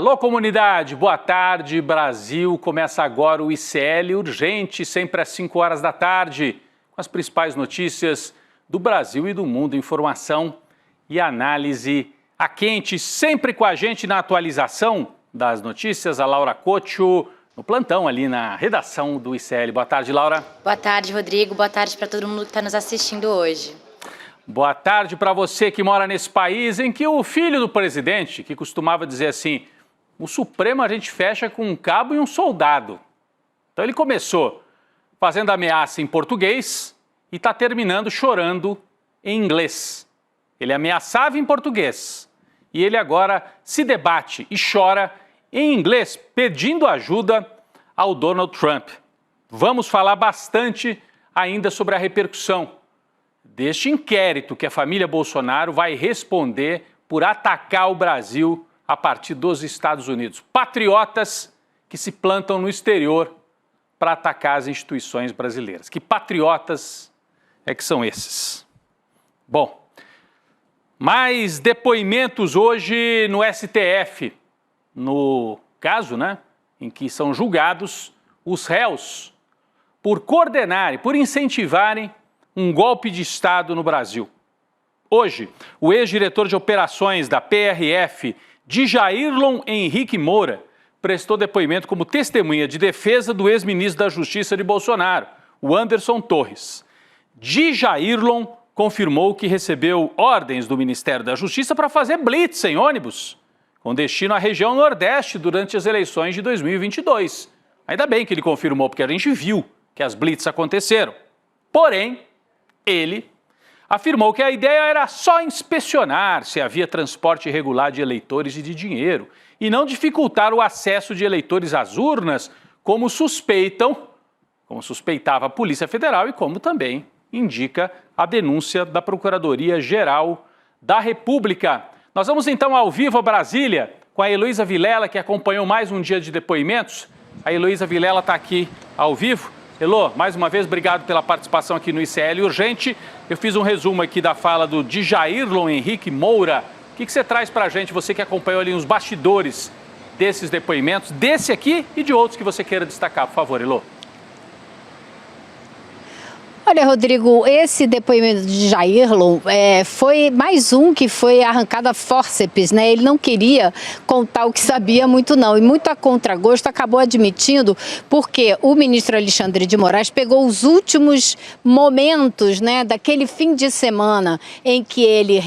Alô, comunidade, boa tarde, Brasil. Começa agora o ICL Urgente, sempre às 5 horas da tarde, com as principais notícias do Brasil e do mundo, informação e análise a quente, sempre com a gente na atualização das notícias, a Laura Couto, no plantão ali na redação do ICL. Boa tarde, Laura. Boa tarde, Rodrigo. Boa tarde para todo mundo que está nos assistindo hoje. Boa tarde para você que mora nesse país em que o filho do presidente, que costumava dizer assim, o Supremo a gente fecha com um cabo e um soldado. Então ele começou fazendo ameaça em português e está terminando chorando em inglês. Ele ameaçava em português e ele agora se debate e chora em inglês, pedindo ajuda ao Donald Trump. Vamos falar bastante ainda sobre a repercussão deste inquérito que a família Bolsonaro vai responder por atacar o Brasil a partir dos Estados Unidos. Patriotas que se plantam no exterior para atacar as instituições brasileiras. Que patriotas é que são esses? Bom, mais depoimentos hoje no STF, no caso, em que são julgados os réus por coordenarem, por incentivarem um golpe de Estado no Brasil. Hoje, o ex-diretor de operações da PRF, Djairlon Henrique Moura, prestou depoimento como testemunha de defesa do ex-ministro da Justiça de Bolsonaro, o Anderson Torres. Djairlon confirmou que recebeu ordens do Ministério da Justiça para fazer blitz em ônibus, com destino à região Nordeste durante as eleições de 2022. Ainda bem que ele confirmou, porque a gente viu que as blitz aconteceram. Porém, ele afirmou que a ideia era só inspecionar se havia transporte irregular de eleitores e de dinheiro e não dificultar o acesso de eleitores às urnas, como suspeitava a Polícia Federal e como também indica a denúncia da Procuradoria-Geral da República. Nós vamos então ao vivo a Brasília com a Heloísa Vilela, que acompanhou mais um dia de depoimentos. A Heloísa Vilela está aqui ao vivo. Elô, mais uma vez, obrigado pela participação aqui no ICL Urgente. Eu fiz um resumo aqui da fala do Djairlon Henrique Moura. O que você traz para a gente, você que acompanhou ali os bastidores desses depoimentos, desse aqui e de outros que você queira destacar, por favor, Elô. Olha, Rodrigo, esse depoimento de Djairlon foi mais um que foi arrancado a fórceps, né? Ele não queria contar o que sabia muito não, e muito a contragosto acabou admitindo, porque o ministro Alexandre de Moraes pegou os últimos momentos, né, daquele fim de semana em que ele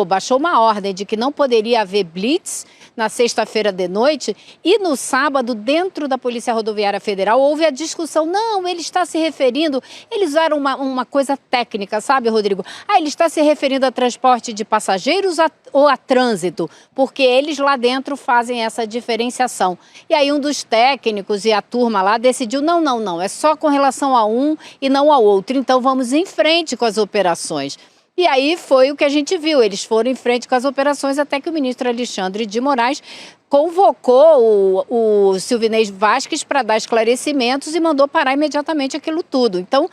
baixou uma ordem de que não poderia haver blitz na sexta-feira de noite, e no sábado, dentro da Polícia Rodoviária Federal, houve a discussão. Não, ele está se referindo, eles usaram uma coisa técnica, sabe, Rodrigo? Ele está se referindo a transporte de passageiros ou a trânsito, porque eles lá dentro fazem essa diferenciação. E aí um dos técnicos e a turma lá decidiu, não, é só com relação a um e não ao outro, então vamos em frente com as operações. E aí foi o que a gente viu, eles foram em frente com as operações até que o ministro Alexandre de Moraes convocou o Silvinei Vasquez para dar esclarecimentos e mandou parar imediatamente aquilo tudo. Então,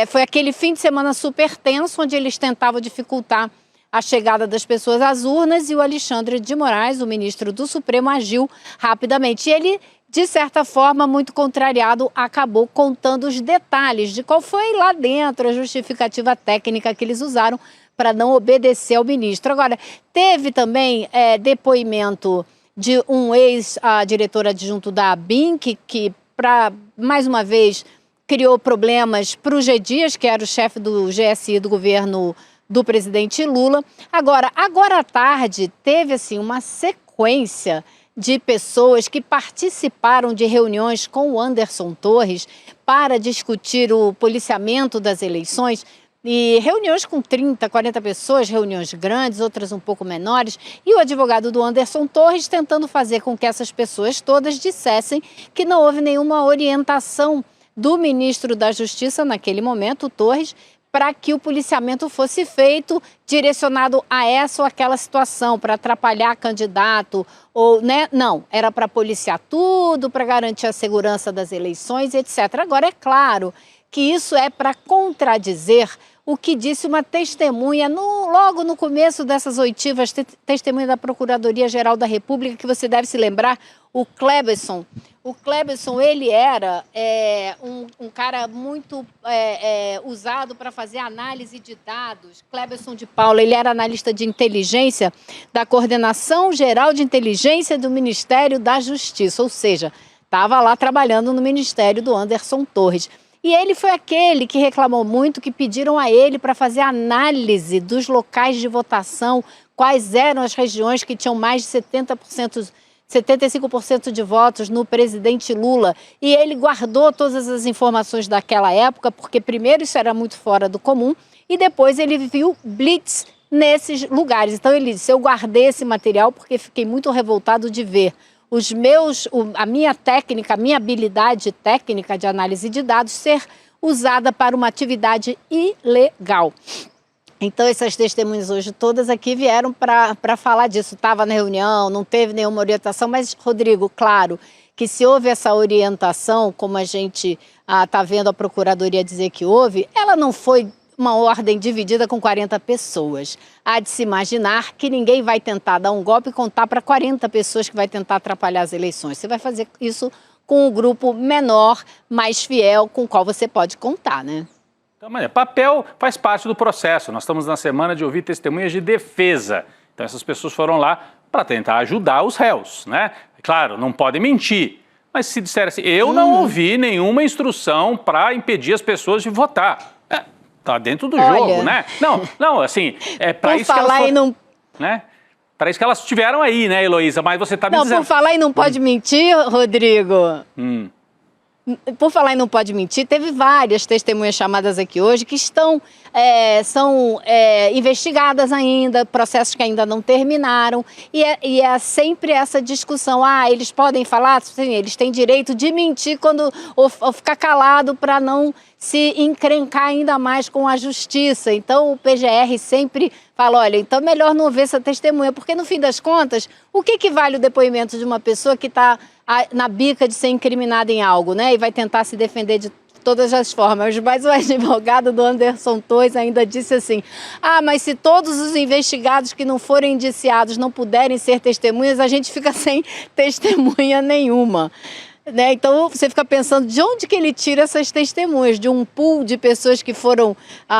foi aquele fim de semana super tenso, onde eles tentavam dificultar a chegada das pessoas às urnas, e o Alexandre de Moraes, o ministro do Supremo, agiu rapidamente. E ele, de certa forma, muito contrariado, acabou contando os detalhes de qual foi lá dentro a justificativa técnica que eles usaram para não obedecer ao ministro. Agora, teve também depoimento de um ex-diretor adjunto da ABIN, que mais uma vez, criou problemas para o G. Dias, que era o chefe do GSI do governo do presidente Lula. Agora à tarde, teve assim uma sequência de pessoas que participaram de reuniões com o Anderson Torres para discutir o policiamento das eleições, e reuniões com 30, 40 pessoas, reuniões grandes, outras um pouco menores, e o advogado do Anderson Torres tentando fazer com que essas pessoas todas dissessem que não houve nenhuma orientação do ministro da Justiça naquele momento, o Torres, para que o policiamento fosse feito direcionado a essa ou aquela situação, para atrapalhar candidato, ou, né? Não, era para policiar tudo, para garantir a segurança das eleições, etc. Agora, é claro que isso é para contradizer o que disse uma testemunha logo no começo dessas oitivas, testemunha da Procuradoria-Geral da República, que você deve se lembrar, o Cleberson. O Cleberson, ele era um cara muito usado para fazer análise de dados. Cleberson de Paula, ele era analista de inteligência da Coordenação Geral de Inteligência do Ministério da Justiça, ou seja, estava lá trabalhando no Ministério do Anderson Torres. E ele foi aquele que reclamou muito, que pediram a ele para fazer análise dos locais de votação, quais eram as regiões que tinham mais de 75% de votos no presidente Lula. E ele guardou todas as informações daquela época, porque primeiro isso era muito fora do comum, e depois ele viu blitz nesses lugares. Então ele disse, eu guardei esse material porque fiquei muito revoltado de ver a minha técnica, a minha habilidade técnica de análise de dados ser usada para uma atividade ilegal. Então, essas testemunhas hoje todas aqui vieram para falar disso. Estava na reunião, não teve nenhuma orientação, mas, Rodrigo, claro que se houve essa orientação, como a gente está vendo a Procuradoria dizer que houve, ela não foi uma ordem dividida com 40 pessoas. Há de se imaginar que ninguém vai tentar dar um golpe e contar para 40 pessoas que vai tentar atrapalhar as eleições. Você vai fazer isso com um grupo menor, mais fiel, com o qual você pode contar, né? Então, papel faz parte do processo. Nós estamos na semana de ouvir testemunhas de defesa. Então, essas pessoas foram lá para tentar ajudar os réus, né? Claro, não podem mentir. Mas se disser assim, eu não ouvi nenhuma instrução para impedir as pessoas de votar. Tá dentro do jogo, né? Não, assim, é para isso que elas foram, né? Para isso que elas estiveram aí, né, Heloísa? Mas você tá me dizendo... Por falar e não pode mentir, Rodrigo... Por falar e não pode mentir, teve várias testemunhas chamadas aqui hoje que são investigadas ainda, processos que ainda não terminaram, e é sempre essa discussão, eles podem falar, sim, eles têm direito de mentir ou ficar calado para não se encrencar ainda mais com a justiça. Então o PGR sempre fala, olha, então é melhor não ver essa testemunha, porque no fim das contas, o que vale o depoimento de uma pessoa que está na bica de ser incriminada em algo, né? E vai tentar se defender de todas as formas. Mas o advogado do Anderson Torres ainda disse assim, mas se todos os investigados que não forem indiciados não puderem ser testemunhas, a gente fica sem testemunha nenhuma. Né? Então você fica pensando de onde que ele tira essas testemunhas? De um pool de pessoas que foram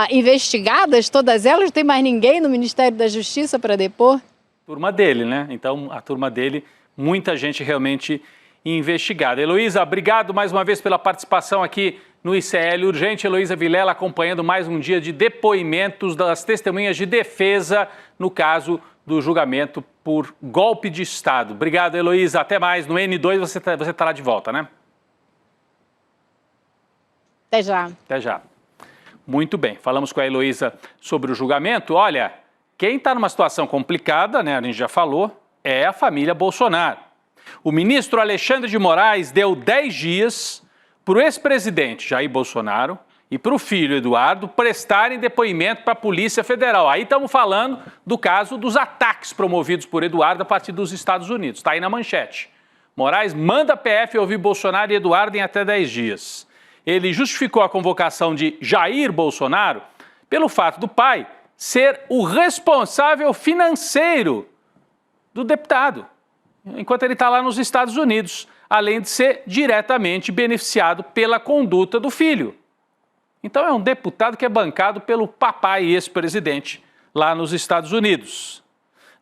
investigadas, todas elas? Não tem mais ninguém no Ministério da Justiça para depor? Turma dele, né? Então a turma dele, muita gente realmente investigada. Heloísa, obrigado mais uma vez pela participação aqui no ICL Urgente. Heloísa Vilela acompanhando mais um dia de depoimentos das testemunhas de defesa no caso do julgamento por golpe de Estado. Obrigado, Heloísa. Até mais. No N2 você estará de volta, né? Até já. Até já. Muito bem. Falamos com a Heloísa sobre o julgamento. Olha, quem está numa situação complicada, né, a gente já falou, é a família Bolsonaro. O ministro Alexandre de Moraes deu 10 dias para o ex-presidente Jair Bolsonaro e para o filho Eduardo prestarem depoimento para a Polícia Federal. Aí estamos falando do caso dos ataques promovidos por Eduardo a partir dos Estados Unidos. Está aí na manchete. Moraes manda a PF ouvir Bolsonaro e Eduardo em até 10 dias. Ele justificou a convocação de Jair Bolsonaro pelo fato do pai ser o responsável financeiro do deputado, enquanto ele está lá nos Estados Unidos, além de ser diretamente beneficiado pela conduta do filho. Então é um deputado que é bancado pelo papai ex-presidente lá nos Estados Unidos.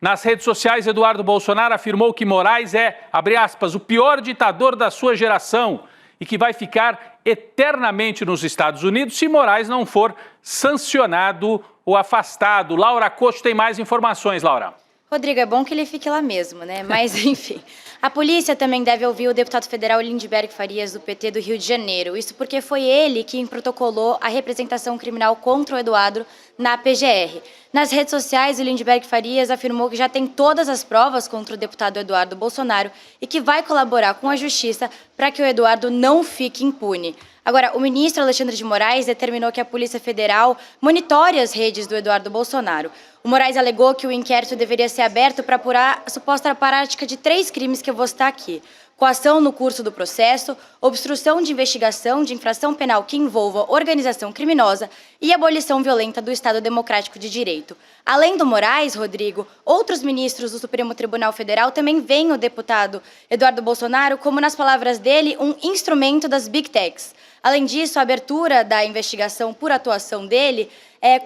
Nas redes sociais, Eduardo Bolsonaro afirmou que Moraes é, abre aspas, o pior ditador da sua geração e que vai ficar eternamente nos Estados Unidos se Moraes não for sancionado ou afastado. Laura Costa tem mais informações, Laura. Rodrigo, é bom que ele fique lá mesmo, né? Mas, enfim. A polícia também deve ouvir o deputado federal Lindenberg Farias, do PT do Rio de Janeiro. Isso porque foi ele quem protocolou a representação criminal contra o Eduardo na PGR. Nas redes sociais, o Lindenberg Farias afirmou que já tem todas as provas contra o deputado Eduardo Bolsonaro e que vai colaborar com a justiça para que o Eduardo não fique impune. Agora, o ministro Alexandre de Moraes determinou que a Polícia Federal monitore as redes do Eduardo Bolsonaro. O Moraes alegou que o inquérito deveria ser aberto para apurar a suposta prática de 3 crimes que eu vou citar aqui. coação no curso do processo, obstrução de investigação de infração penal que envolva organização criminosa e abolição violenta do Estado Democrático de Direito. Além do Moraes, Rodrigo, outros ministros do Supremo Tribunal Federal também veem o deputado Eduardo Bolsonaro como, nas palavras dele, um instrumento das Big Techs. Além disso, a abertura da investigação por atuação dele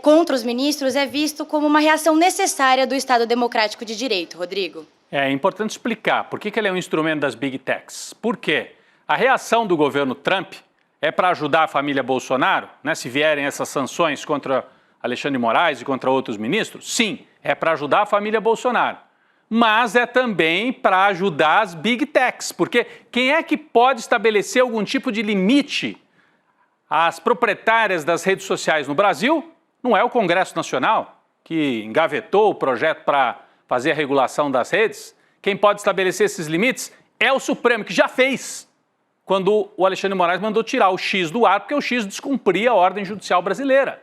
contra os ministros é visto como uma reação necessária do Estado Democrático de Direito. Rodrigo. É importante explicar por que ele é um instrumento das Big Techs. Por quê? A reação do governo Trump é para ajudar a família Bolsonaro, né, se vierem essas sanções contra Alexandre de Moraes e contra outros ministros? Sim, é para ajudar a família Bolsonaro. Mas é também para ajudar as Big Techs, porque quem é que pode estabelecer algum tipo de limite às proprietárias das redes sociais no Brasil? Não é o Congresso Nacional, que engavetou o projeto para fazer a regulação das redes. Quem pode estabelecer esses limites é o Supremo, que já fez, quando o Alexandre de Moraes mandou tirar o X do ar, porque o X descumpria a ordem judicial brasileira.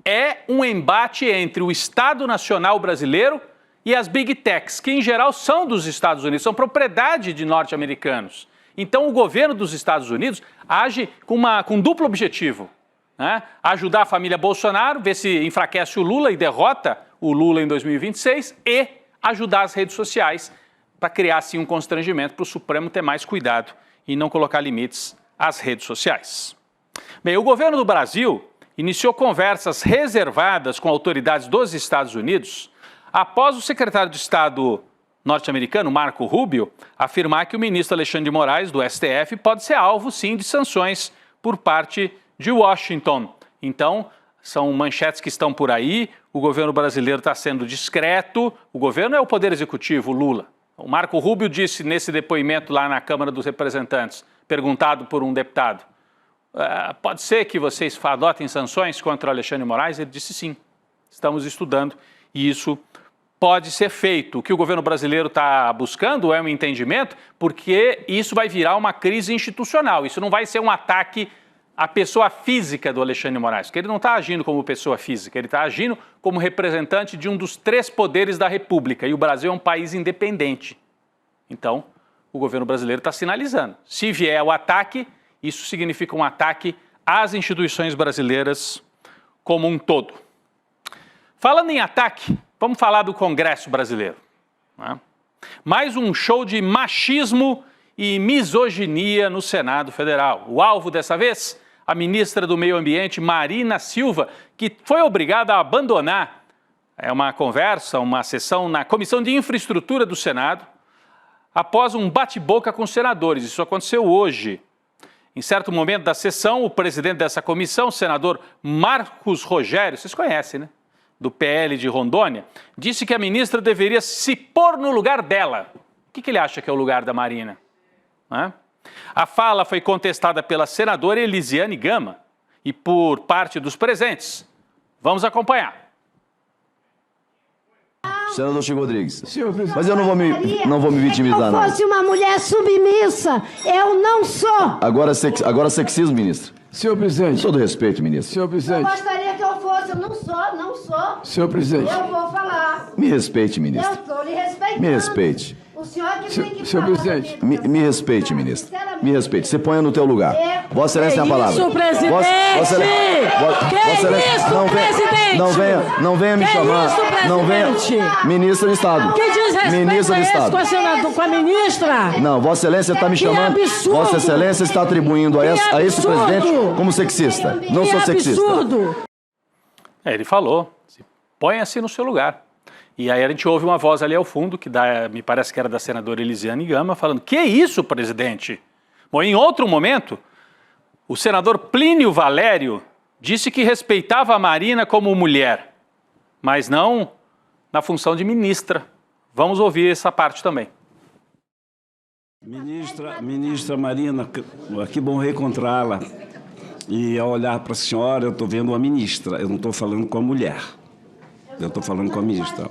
É um embate entre o Estado Nacional brasileiro e as Big Techs, que em geral são dos Estados Unidos, são propriedade de norte-americanos. Então o governo dos Estados Unidos age com duplo objetivo, né? Ajudar a família Bolsonaro, ver se enfraquece o Lula e derrota o Lula em 2026 e ajudar as redes sociais para criar assim um constrangimento para o Supremo ter mais cuidado e não colocar limites às redes sociais. Bem, o governo do Brasil iniciou conversas reservadas com autoridades dos Estados Unidos após o secretário de Estado norte-americano, Marco Rubio, afirmar que o ministro Alexandre de Moraes, do STF, pode ser alvo, sim, de sanções por parte de Washington. Então, são manchetes que estão por aí, o governo brasileiro está sendo discreto, o governo é o poder executivo, o Lula. O Marco Rubio disse nesse depoimento lá na Câmara dos Representantes, perguntado por um deputado, pode ser que vocês adotem sanções contra o Alexandre de Moraes? Ele disse sim, estamos estudando e isso pode ser feito. O que o governo brasileiro está buscando é um entendimento, porque isso vai virar uma crise institucional, isso não vai ser um ataque à pessoa física do Alexandre de Moraes, porque ele não está agindo como pessoa física, ele está agindo como representante de um dos 3 poderes da República, e o Brasil é um país independente. Então, o governo brasileiro está sinalizando. Se vier o ataque, isso significa um ataque às instituições brasileiras como um todo. Falando em ataque, vamos falar do Congresso brasileiro, né? Mais um show de machismo e misoginia no Senado Federal. O alvo dessa vez, a ministra do Meio Ambiente, Marina Silva, que foi obrigada a abandonar uma sessão na Comissão de Infraestrutura do Senado, após um bate-boca com os senadores. Isso aconteceu hoje. Em certo momento da sessão, o presidente dessa comissão, o senador Marcos Rogério, vocês conhecem, né? Do PL de Rondônia, disse que a ministra deveria se pôr no lugar dela. O que ele acha que é o lugar da Marina? A fala foi contestada pela senadora Elisiane Gama e por parte dos presentes. Vamos acompanhar. Senador Chico Rodrigues, mas eu não vou me vitimizar, não. Se eu fosse uma mulher submissa, eu não sou. Agora sexismo, ministro. Senhor presidente. Todo respeito, ministro. Senhor Eu presidente. gostaria que eu fosse, eu não sou. Senhor presidente. Eu vou falar. Me respeite, ministro. Eu estou lhe respeitando. Me respeite. O senhor que tem que Senhor falar. presidente. Me respeite, ministro. Me respeite. Você ponha no teu lugar. Vossa Excelência tem a palavra. Isso, presidente! Vossa Excelência, presidente! Não venha me chamar. Isso, não venha. presidente! Ministro do Estado. Que desrespeito Ministro é do esse Estado. com a ministra? Não, Vossa Excelência está me Que chamando. absurdo! Vossa Excelência está atribuindo a esse absurdo! presidente como sexista. Não sou sexista. Absurdo! Ele falou, ponha-se no seu lugar. E aí a gente ouve uma voz ali ao fundo, que me parece que era da senadora Elisiane Gama, falando, que isso, presidente? Bom, em outro momento, o senador Plínio Valério disse que respeitava a Marina como mulher, mas não na função de ministra. Vamos ouvir essa parte também. Ministra Marina, que bom reencontrá-la. E ao olhar para a senhora, eu estou vendo uma ministra, eu não estou falando com a mulher. Eu estou falando com a ministra.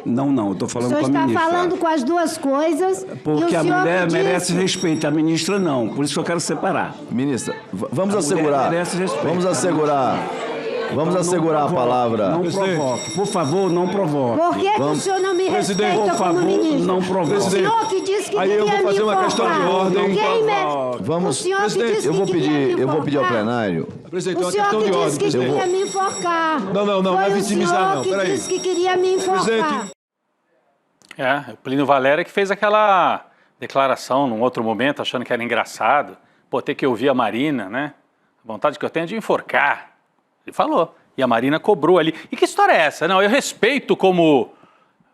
Não, eu estou falando com a ministra. O senhor está falando com as duas coisas. Porque a mulher disse... merece respeito, a ministra não. Por isso que eu quero separar. Ministra, vamos assegurar. Vamos assegurar a palavra. Não provoque. Por favor, não provoque. Por que, que o senhor não me Presidente, respeita por favor, como ministro? não provoque. O senhor que disse que Aí eu queria vou fazer me uma questão de enforcar. ordem. Quem me... Vamos, O senhor que presidente, disse eu vou que queria me pedir ao enforcar. plenário. Presidente, é O uma senhor questão que de disse ordem, que presidente. queria me enforcar. Não é vitimizar, não. Foi o senhor Peraí. que disse que queria me enforcar. Presidente. O Plínio Valério que fez aquela declaração num outro momento, achando que era engraçado. Pô, ter que ouvir a Marina, né? A vontade que eu tenho é de enforcar. Ele falou. E a Marina cobrou ali. E que história é essa? Não, eu respeito como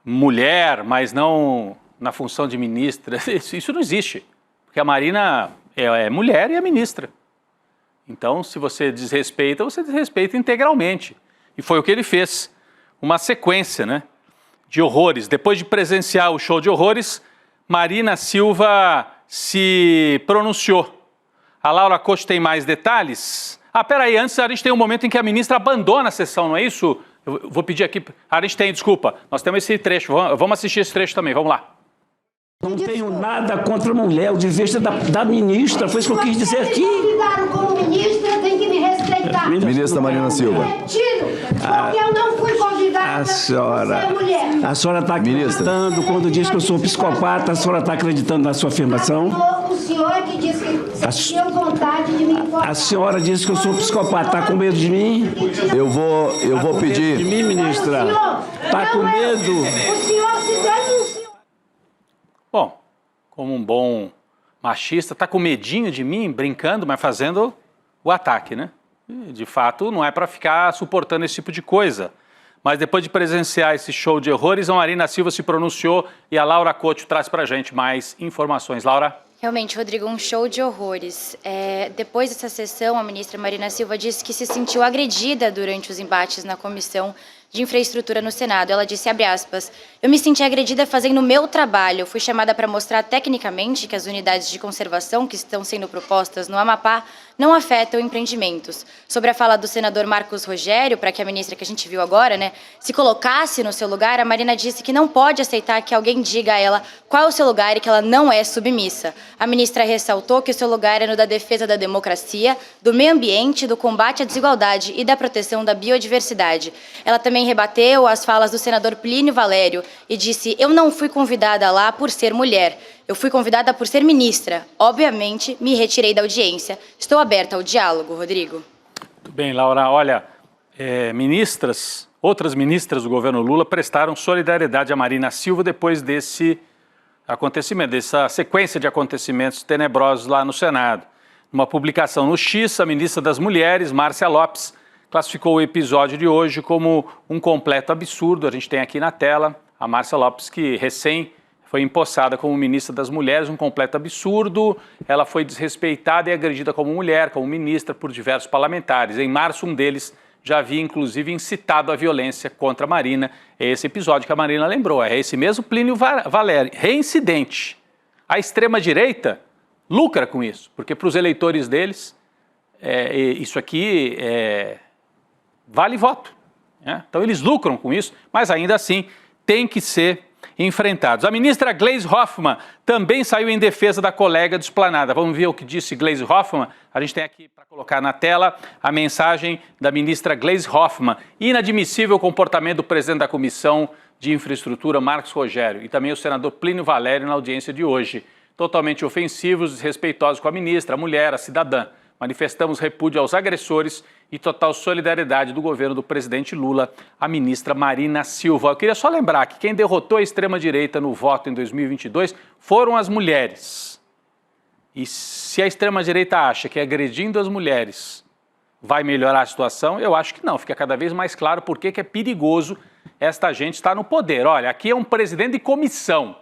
mulher, mas não na função de ministra. Isso não existe. Porque a Marina é mulher e é ministra. Então, se você desrespeita integralmente. E foi o que ele fez. Uma sequência, né, de horrores. Depois de presenciar o show de horrores, Marina Silva se pronunciou. A Laura Couto tem mais detalhes? Peraí, antes a gente tem um momento em que a ministra abandona a sessão, não é isso? Eu vou pedir aqui... A gente tem, desculpa. Nós temos esse trecho. Vamos assistir esse trecho também. Vamos lá. Não tenho nada contra a mulher, o dever da ministra, foi isso que eu quis dizer aqui. Se me convidaram como ministra, tem que me respeitar. Ministra Marina Silva. Retiro, porque eu não fui convidada A senhora, por ser mulher. a senhora está acreditando quando diz que eu sou psicopata, a senhora está acreditando na sua afirmação? O senhor é que disse que tinha vontade de me enforcar. A senhora disse que eu sou psicopata, está com medo de mim? Eu vou De pedir. mim, ministra? Está com medo? O senhor se denunciou. Bom, como um bom machista, tá com medinho de mim, brincando, mas fazendo o ataque, né? E, de fato, não é para ficar suportando esse tipo de coisa. Mas depois de presenciar esse show de horrores, a Marina Silva se pronunciou e a Laura Couto traz para a gente mais informações. Laura? Realmente, Rodrigo, um show de horrores. Depois dessa sessão, a ministra Marina Silva disse que se sentiu agredida durante os embates na Comissão de Infraestrutura no Senado. Ela disse, abre aspas, eu me senti agredida fazendo o meu trabalho. Fui chamada para mostrar tecnicamente que as unidades de conservação que estão sendo propostas no Amapá não afetam empreendimentos. Sobre a fala do senador Marcos Rogério, para que a ministra que a gente viu agora, né, se colocasse no seu lugar, a Marina disse que não pode aceitar que alguém diga a ela qual é o seu lugar e que ela não é submissa. A ministra ressaltou que o seu lugar é no da defesa da democracia, do meio ambiente, do combate à desigualdade e da proteção da biodiversidade. Ela também rebateu as falas do senador Plínio Valério e disse, eu não fui convidada lá por ser mulher, eu fui convidada por ser ministra. Obviamente, me retirei da audiência. Estou aberta ao diálogo, Rodrigo. Muito bem, Laura. Olha, outras ministras do governo Lula prestaram solidariedade a Marina Silva depois desse acontecimento, dessa sequência de acontecimentos tenebrosos lá no Senado. Numa publicação no X, a ministra das Mulheres, Márcia Lopes, classificou o episódio de hoje como um completo absurdo. A gente tem aqui na tela a Márcia Lopes, que recém foi empossada como ministra das Mulheres, um completo absurdo. Ela foi desrespeitada e agredida como mulher, como ministra, por diversos parlamentares. Em março, um deles já havia, inclusive, incitado a violência contra a Marina. É esse episódio que a Marina lembrou. É esse mesmo Plínio Valério, reincidente. A extrema-direita lucra com isso, porque para os eleitores deles, isso aqui vale voto. Né? Então, eles lucram com isso, mas ainda assim tem que ser enfrentados. A ministra Gleisi Hoffmann também saiu em defesa da colega do Esplanada. Vamos ver o que disse Gleisi Hoffmann? A gente tem aqui para colocar na tela a mensagem da ministra Gleisi Hoffmann. Inadmissível o comportamento do presidente da Comissão de Infraestrutura, Marcos Rogério, e também o senador Plínio Valério na audiência de hoje. Totalmente ofensivos, desrespeitosos com a ministra, a mulher, a cidadã. Manifestamos repúdio aos agressores e total solidariedade do governo do presidente Lula, a ministra Marina Silva. Eu queria só lembrar que quem derrotou a extrema-direita no voto em 2022 foram as mulheres. E se a extrema-direita acha que agredindo as mulheres vai melhorar a situação, eu acho que não. Fica cada vez mais claro por que é perigoso esta gente estar no poder. Olha, aqui é um presidente de comissão.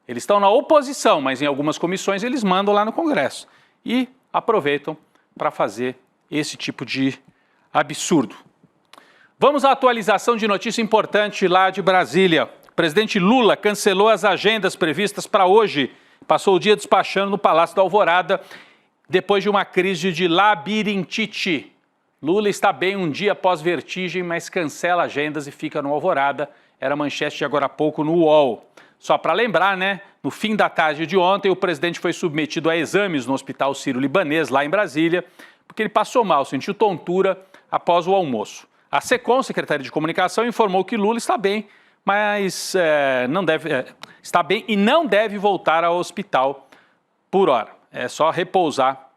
Eles estão na oposição, mas em algumas comissões eles mandam lá no Congresso. E aproveitam para fazer esse tipo de absurdo. Vamos à atualização de notícia importante lá de Brasília. O presidente Lula cancelou as agendas previstas para hoje. Passou o dia despachando no Palácio da Alvorada, depois de uma crise de labirintite. Lula está bem um dia após vertigem, mas cancela agendas e fica no Alvorada. Era manchete de agora há pouco no UOL. Só para lembrar, né? No fim da tarde de ontem, o presidente foi submetido a exames no Hospital Sírio-Libanês, lá em Brasília, porque ele passou mal, sentiu tontura após o almoço. A SECOM, Secretaria de Comunicação, informou que Lula está bem, mas está bem e não deve voltar ao hospital por hora. É só repousar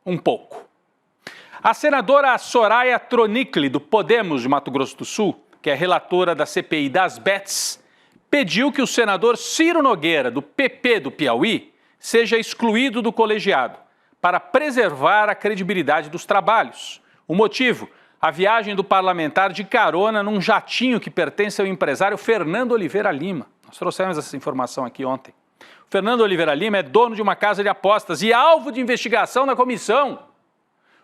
um pouco. A senadora Soraya Tronicle, do Podemos de Mato Grosso do Sul, que é relatora da CPI das Bets, pediu que o senador Ciro Nogueira, do PP do Piauí, seja excluído do colegiado, para preservar a credibilidade dos trabalhos. O motivo? A viagem do parlamentar de carona num jatinho que pertence ao empresário Fernando Oliveira Lima. Nós trouxemos essa informação aqui ontem. O Fernando Oliveira Lima é dono de uma casa de apostas e alvo de investigação na comissão.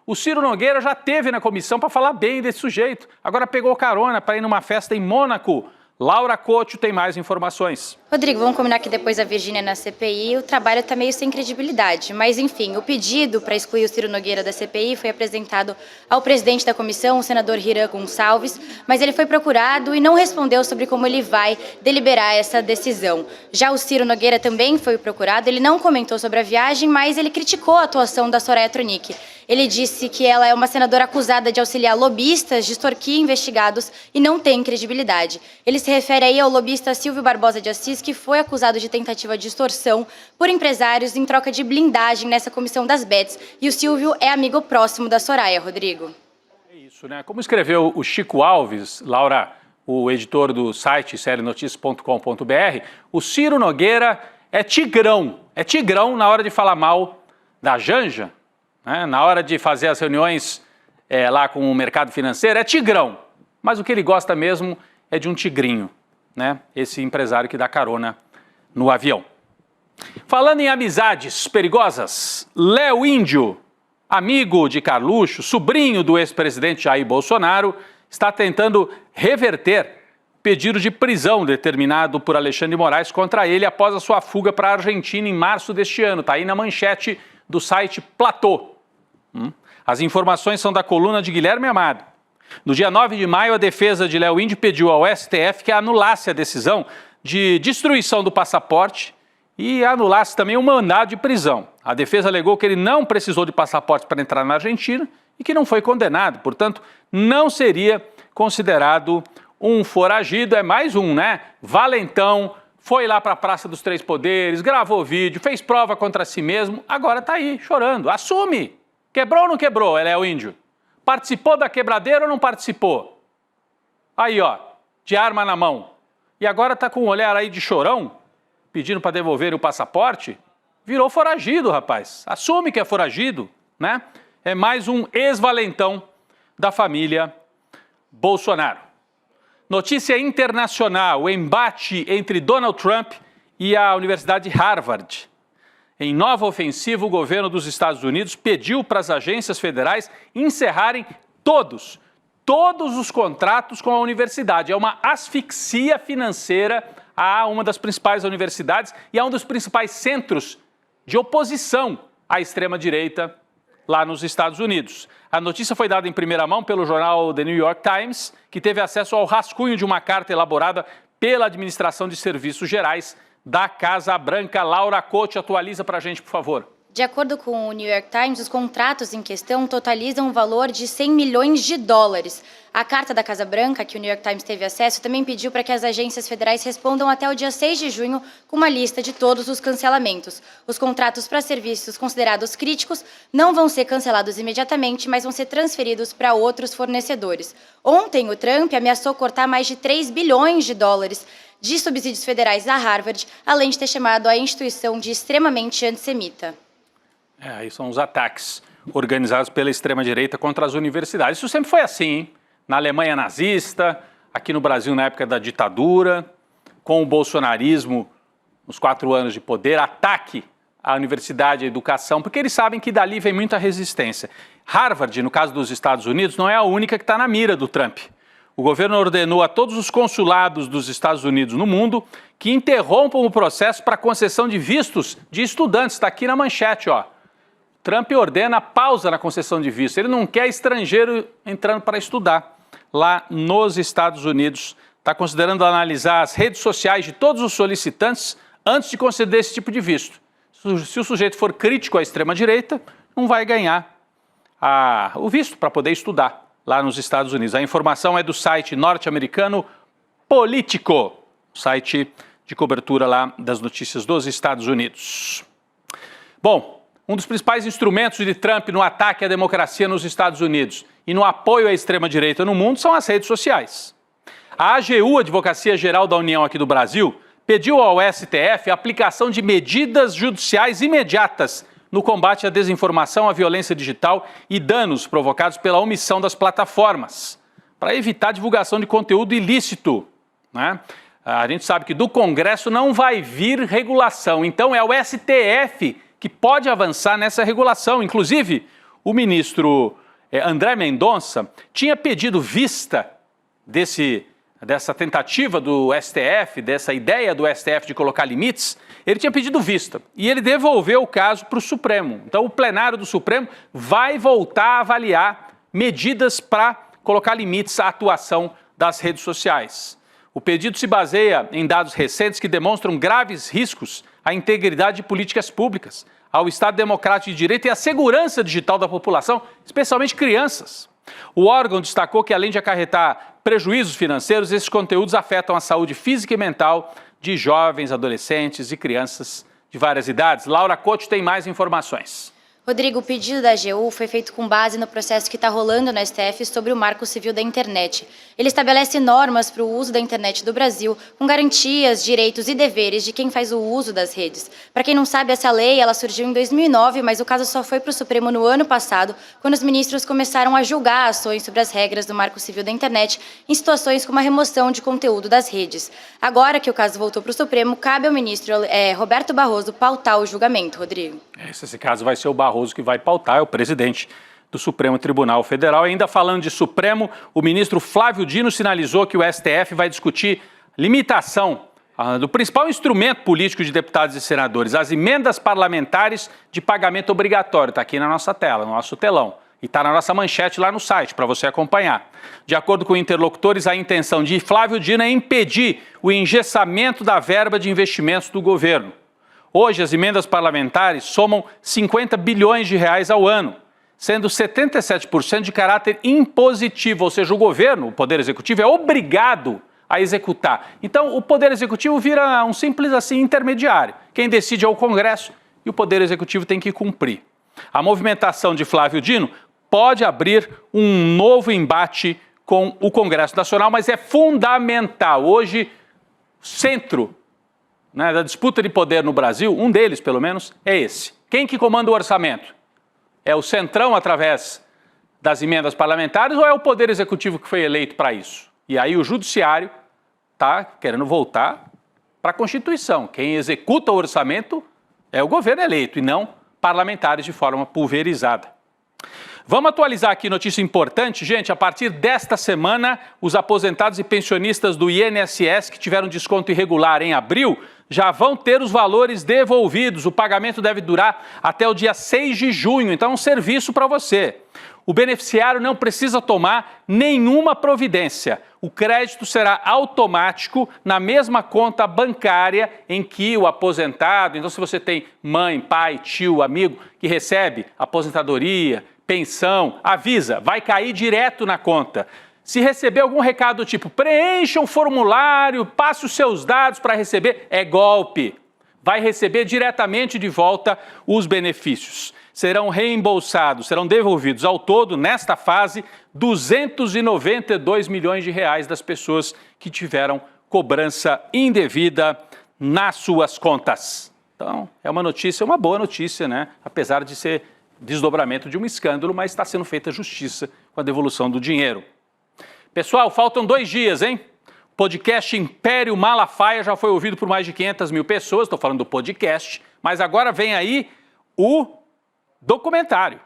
O Ciro Nogueira já esteve na comissão para falar bem desse sujeito. Agora pegou carona para ir numa festa em Mônaco. Laura Couto tem mais informações. Rodrigo, vamos combinar que depois da Virgínia na CPI, o trabalho está meio sem credibilidade. Mas, enfim, o pedido para excluir o Ciro Nogueira da CPI foi apresentado ao presidente da comissão, o senador Hiran Gonçalves, mas ele foi procurado e não respondeu sobre como ele vai deliberar essa decisão. Já o Ciro Nogueira também foi procurado, ele não comentou sobre a viagem, mas ele criticou a atuação da Soraya Tronicle. Ele disse que ela é uma senadora acusada de auxiliar lobistas, de extorquir investigados e não tem credibilidade. Ele se refere aí ao lobista Silvio Barbosa de Assis, que foi acusado de tentativa de extorsão por empresários em troca de blindagem nessa comissão das bets. E o Silvio é amigo próximo da Soraya, Rodrigo. É isso, né? Como escreveu o Chico Alves, Laura, o editor do site serienoticias.com.br, o Ciro Nogueira é tigrão na hora de falar mal da Janja, né? Na hora de fazer as reuniões lá com o mercado financeiro, é tigrão. Mas o que ele gosta mesmo é de um tigrinho, né? Esse empresário que dá carona no avião. Falando em amizades perigosas, Léo Índio, amigo de Carluxo, sobrinho do ex-presidente Jair Bolsonaro, está tentando reverter pedido de prisão determinado por Alexandre de Moraes contra ele após a sua fuga para a Argentina em março deste ano. Está aí na manchete do site Platô. As informações são da coluna de Guilherme Amado. No dia 9 de maio, a defesa de Léo Índio pediu ao STF que anulasse a decisão de destruição do passaporte e anulasse também o mandado de prisão. A defesa alegou que ele não precisou de passaporte para entrar na Argentina e que não foi condenado, portanto, não seria considerado um foragido, é mais um, né? Valentão, foi lá para a Praça dos Três Poderes, gravou vídeo, fez prova contra si mesmo, agora está aí chorando. Assume! Quebrou ou não quebrou, Léo Índio? Participou da quebradeira ou não participou? Aí, ó, de arma na mão. E agora tá com um olhar aí de chorão, pedindo para devolver o passaporte. Virou foragido, rapaz. Assume que é foragido, né? É mais um ex-valentão da família Bolsonaro. Notícia internacional, o embate entre Donald Trump e a Universidade de Harvard. Em nova ofensiva, o governo dos Estados Unidos pediu para as agências federais encerrarem todos os contratos com a universidade. É uma asfixia financeira a uma das principais universidades e a um dos principais centros de oposição à extrema-direita lá nos Estados Unidos. A notícia foi dada em primeira mão pelo jornal The New York Times, que teve acesso ao rascunho de uma carta elaborada pela Administração de Serviços Gerais da Casa Branca. Laura Couto, atualiza para a gente, por favor. De acordo com o New York Times, os contratos em questão totalizam um valor de 100 milhões de dólares. A carta da Casa Branca, que o New York Times teve acesso, também pediu para que as agências federais respondam até o dia 6 de junho com uma lista de todos os cancelamentos. Os contratos para serviços considerados críticos não vão ser cancelados imediatamente, mas vão ser transferidos para outros fornecedores. Ontem, o Trump ameaçou cortar mais de 3 bilhões de dólares de subsídios federais da Harvard, além de ter chamado a instituição de extremamente antissemita. Aí são os ataques organizados pela extrema-direita contra as universidades. Isso sempre foi assim, hein? Na Alemanha nazista, aqui no Brasil na época da ditadura, com o bolsonarismo nos 4 anos de poder, ataque à universidade e à educação, porque eles sabem que dali vem muita resistência. Harvard, no caso dos Estados Unidos, não é a única que está na mira do Trump. O governo ordenou a todos os consulados dos Estados Unidos no mundo que interrompam o processo para concessão de vistos de estudantes. Está aqui na manchete, ó. Trump ordena pausa na concessão de visto. Ele não quer estrangeiro entrando para estudar lá nos Estados Unidos. Está considerando analisar as redes sociais de todos os solicitantes antes de conceder esse tipo de visto. Se o sujeito for crítico à extrema-direita, não vai ganhar o visto para poder estudar lá nos Estados Unidos. A informação é do site norte-americano Politico, site de cobertura lá das notícias dos Estados Unidos. Bom, um dos principais instrumentos de Trump no ataque à democracia nos Estados Unidos e no apoio à extrema-direita no mundo são as redes sociais. A AGU, Advocacia Geral da União aqui do Brasil, pediu ao STF a aplicação de medidas judiciais imediatas no combate à desinformação, à violência digital e danos provocados pela omissão das plataformas, para evitar a divulgação de conteúdo ilícito, né? A gente sabe que do Congresso não vai vir regulação, então é o STF que pode avançar nessa regulação. Inclusive, o ministro André Mendonça tinha pedido vista dessa tentativa do STF, dessa ideia do STF de colocar limites, ele tinha pedido vista e ele devolveu o caso para o Supremo. Então o plenário do Supremo vai voltar a avaliar medidas para colocar limites à atuação das redes sociais. O pedido se baseia em dados recentes que demonstram graves riscos à integridade de políticas públicas, ao Estado Democrático de Direito e à segurança digital da população, especialmente crianças. O órgão destacou que, além de acarretar prejuízos financeiros, esses conteúdos afetam a saúde física e mental de jovens, adolescentes e crianças de várias idades. Laura Couto tem mais informações. Rodrigo, o pedido da AGU foi feito com base no processo que está rolando no STF sobre o Marco Civil da Internet. Ele estabelece normas para o uso da internet do Brasil, com garantias, direitos e deveres de quem faz o uso das redes. Para quem não sabe, essa lei ela surgiu em 2009, mas o caso só foi para o Supremo no ano passado, quando os ministros começaram a julgar ações sobre as regras do Marco Civil da Internet em situações como a remoção de conteúdo das redes. Agora que o caso voltou para o Supremo, cabe ao ministro Roberto Barroso pautar o julgamento, Rodrigo. Esse caso vai ser o Barroso que vai pautar, é o presidente do Supremo Tribunal Federal. Ainda falando de Supremo, o ministro Flávio Dino sinalizou que o STF vai discutir limitação do principal instrumento político de deputados e senadores, as emendas parlamentares de pagamento obrigatório. Está aqui na nossa tela, no nosso telão. E está na nossa manchete lá no site, para você acompanhar. De acordo com interlocutores, a intenção de Flávio Dino é impedir o engessamento da verba de investimentos do governo. Hoje, as emendas parlamentares somam 50 bilhões de reais ao ano, sendo 77% de caráter impositivo, ou seja, o governo, o Poder Executivo, é obrigado a executar. Então, o Poder Executivo vira um simples assim intermediário. Quem decide é o Congresso e o Poder Executivo tem que cumprir. A movimentação de Flávio Dino pode abrir um novo embate com o Congresso Nacional, mas é fundamental. Hoje, o centro da disputa de poder no Brasil, um deles, pelo menos, é esse. Quem que comanda o orçamento? É o Centrão através das emendas parlamentares ou é o Poder Executivo que foi eleito para isso? E aí o Judiciário está querendo voltar para a Constituição. Quem executa o orçamento é o governo eleito e não parlamentares de forma pulverizada. Vamos atualizar aqui notícia importante, gente. A partir desta semana, os aposentados e pensionistas do INSS que tiveram desconto irregular em abril já vão ter os valores devolvidos. O pagamento deve durar até o dia 6 de junho, então é um serviço para você. O beneficiário não precisa tomar nenhuma providência. O crédito será automático na mesma conta bancária em que o aposentado, então se você tem mãe, pai, tio, amigo que recebe aposentadoria, pensão, avisa, vai cair direto na conta. Se receber algum recado do tipo, preencha um formulário, passe os seus dados para receber, é golpe. Vai receber diretamente de volta os benefícios. Serão reembolsados, serão devolvidos ao todo, nesta fase, 292 milhões de reais das pessoas que tiveram cobrança indevida nas suas contas. Então, é uma notícia, uma boa notícia, né? Apesar de ser desdobramento de um escândalo, mas está sendo feita justiça com a devolução do dinheiro. Pessoal, faltam 2 dias, hein? O podcast Império Malafaia já foi ouvido por mais de 500 mil pessoas, estou falando do podcast, mas agora vem aí o documentário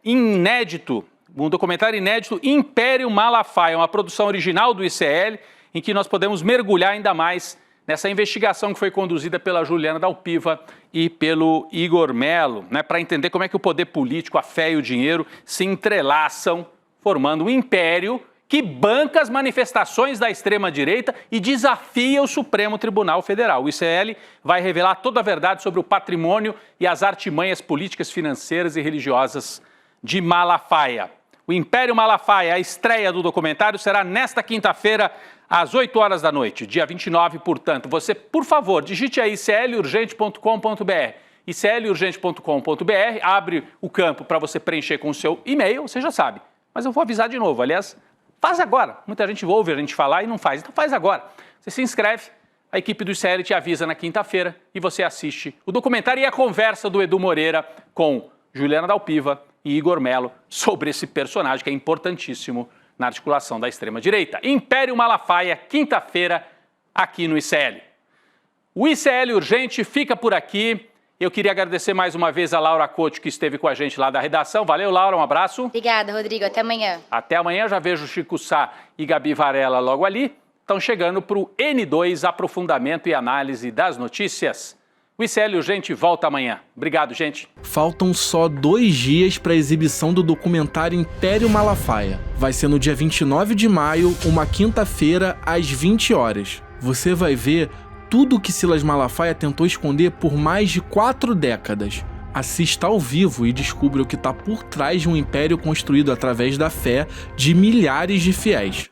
inédito, um documentário inédito, Império Malafaia, uma produção original do ICL, em que nós podemos mergulhar ainda mais nessa investigação que foi conduzida pela Juliana Dalpiva e pelo Igor Melo, né, para entender como é que o poder político, a fé e o dinheiro se entrelaçam, formando um império que banca as manifestações da extrema-direita e desafia o Supremo Tribunal Federal. O ICL vai revelar toda a verdade sobre o patrimônio e as artimanhas políticas, financeiras e religiosas de Malafaia. O Império Malafaia, a estreia do documentário, será nesta quinta-feira, às 8 horas da noite, dia 29, portanto. Você, por favor, digite aí iclurgente.com.br. iclurgente.com.br, abre o campo para você preencher com o seu e-mail, você já sabe. Mas eu vou avisar de novo, aliás, faz agora. Muita gente ouve a gente falar e não faz, então faz agora. Você se inscreve, a equipe do ICL te avisa na quinta-feira e você assiste o documentário e a conversa do Edu Moreira com Juliana Dalpiva e Igor Melo sobre esse personagem que é importantíssimo na articulação da extrema-direita. Império Malafaia, quinta-feira, aqui no ICL. O ICL Urgente fica por aqui. Eu queria agradecer mais uma vez a Laura Couto, que esteve com a gente lá da redação. Valeu, Laura, um abraço. Obrigada, Rodrigo. Até amanhã. Até amanhã, já vejo Chico Sá e Gabi Varela logo ali. Estão chegando para o N2, aprofundamento e análise das notícias. O ICL Urgente volta amanhã. Obrigado, gente. Faltam só 2 dias para a exibição do documentário Império Malafaia. Vai ser no dia 29 de maio, uma quinta-feira, às 20 horas. Você vai ver tudo o que Silas Malafaia tentou esconder por mais de 4 décadas. Assista ao vivo e descubra o que está por trás de um império construído através da fé de milhares de fiéis.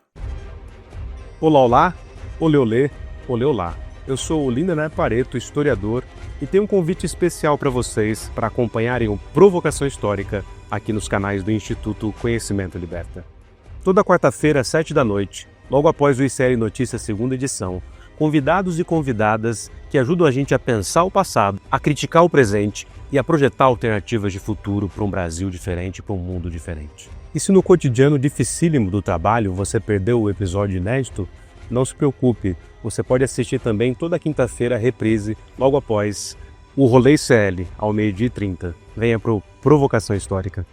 Olá, olá, olê, olê, olê, olá. Eu sou o Lindener Pareto, historiador, e tenho um convite especial para vocês para acompanharem o Provocação Histórica aqui nos canais do Instituto Conhecimento Liberta. Toda quarta-feira, às 7 da noite, logo após o ICL Notícias segunda edição, convidados e convidadas que ajudam a gente a pensar o passado, a criticar o presente e a projetar alternativas de futuro para um Brasil diferente, para um mundo diferente. E se no cotidiano dificílimo do trabalho você perdeu o episódio inédito, não se preocupe, você pode assistir também toda quinta-feira a reprise, logo após o Rolê ICL, ao 12h30. Venha para o Provocação Histórica.